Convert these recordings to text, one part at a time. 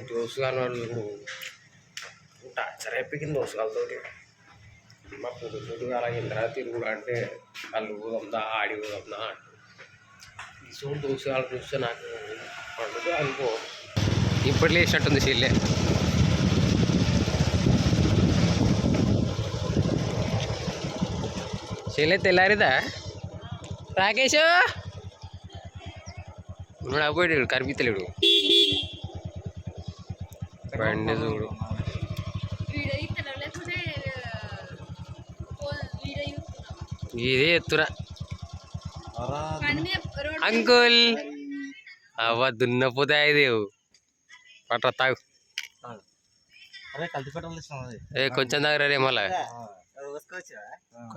దోసుగాని వాళ్ళు టార్చర్ అయిపోయింది దోసుగాలతోటి. మా పొద్దు అలా ఇంద్రా తిరుగుడు అంటే కళ్ళు పోదాందా ఆడి పోదాందా ఈ సోడు దోసుగాలు చూస్తే నాకు పండుగ అనుకో ఇప్పుడు లేచినట్టుంది చెల్లె. చెల్లె తెల్లారిదా రాకేష్ నువ్వు అపోయాడు కనిపించలేడు బండి చూడు. ఇదే ఎత్తురా అంకుల్ అవ్వ దున్నపోతే అదేవు పట్ట తాగు ఏ కొంచెం దగ్గర రే మళ్ళా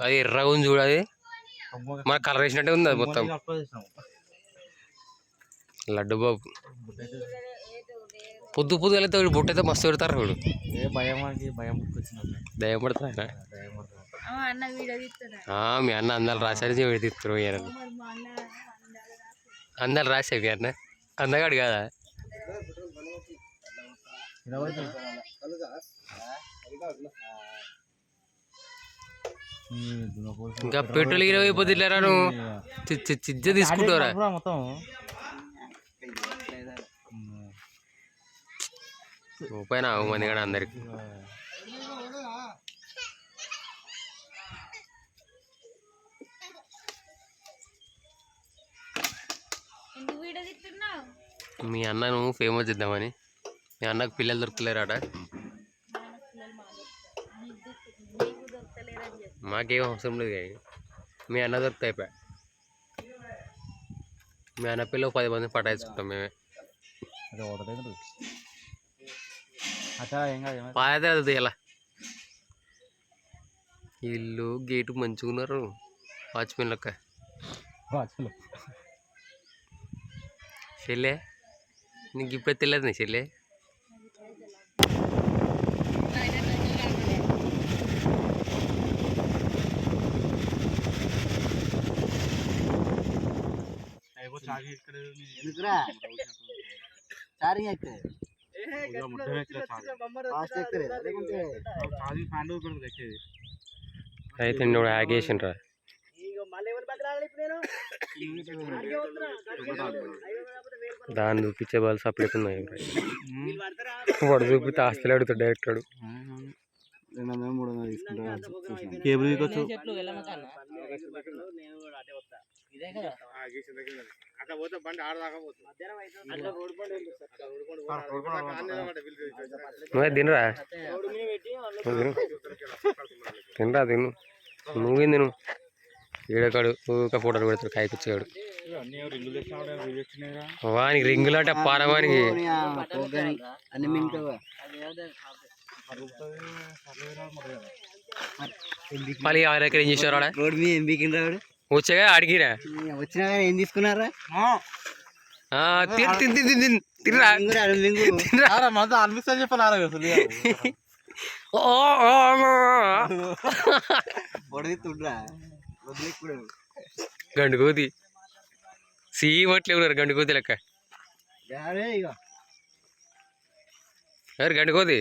అది ఎర్రగా ఉంది చూడు. అది మన కలర్ వేసినట్టే ఉంది అది మొత్తం. లడ్డు బాబు పొద్దు పొద్దు వెళ్తే బుట్ట అయితే మస్తు పెడతారు చూడు. దయ్యం పడతా మీ అన్న అందాలు రాశారు తీస్తారు. అందాలు రాసే మీ అన్న అందగాడు కదా. ఇంకా పెట్రోల్ గిర అయిపోతుందిలేరా నువ్వు చిజ్జ తీసుకుంటావురా. పైన మంది కూడా అందరికి మీ అన్న నువ్వు ఫేమస్ చేద్దామని. మీ అన్నకు పిల్లలు దొరుకుతలేరాట. మాకేం అవసరం లేదు కానీ మీ అన్న దొరికితే అయిపోయా. మీ అన్న పిల్లలు 10 మంది పటాయించుకుంటాం మేమే. పాదది ఎలా ఇల్లు గేటు మంచిగా ఉన్నారు. వాచ్మెన్ లెక్క చెల్లె నీకు ఇప్పుడే తెలియదు నీ చెల్లె. అయితే నువ్వు ఆగేసిండ్రా. దాన్ని చూపించే వాళ్ళు సపరేట్ ఉన్నాయి. వాడు చూపితే ఆస్తులు అడుగుతాడు డైరెక్ట్. నువ్వే తినరా తినరా తిను. నువ్వేం తిను. ఈడకాడు ఊక ఫోటోలు పెడతాడు కాయకొచ్చాడు. వానికి రింగులాట పారవానికి మళ్ళీ ఎవరెక్కడ ఏం చేసేవారు వచ్చాగా అడిగిరా వచ్చినా ఏం తీసుకున్నారా. గండుకోతి సీమట్లే ఉన్నారు. గండుకోతి లెక్క ఎవరు గండుకోతి.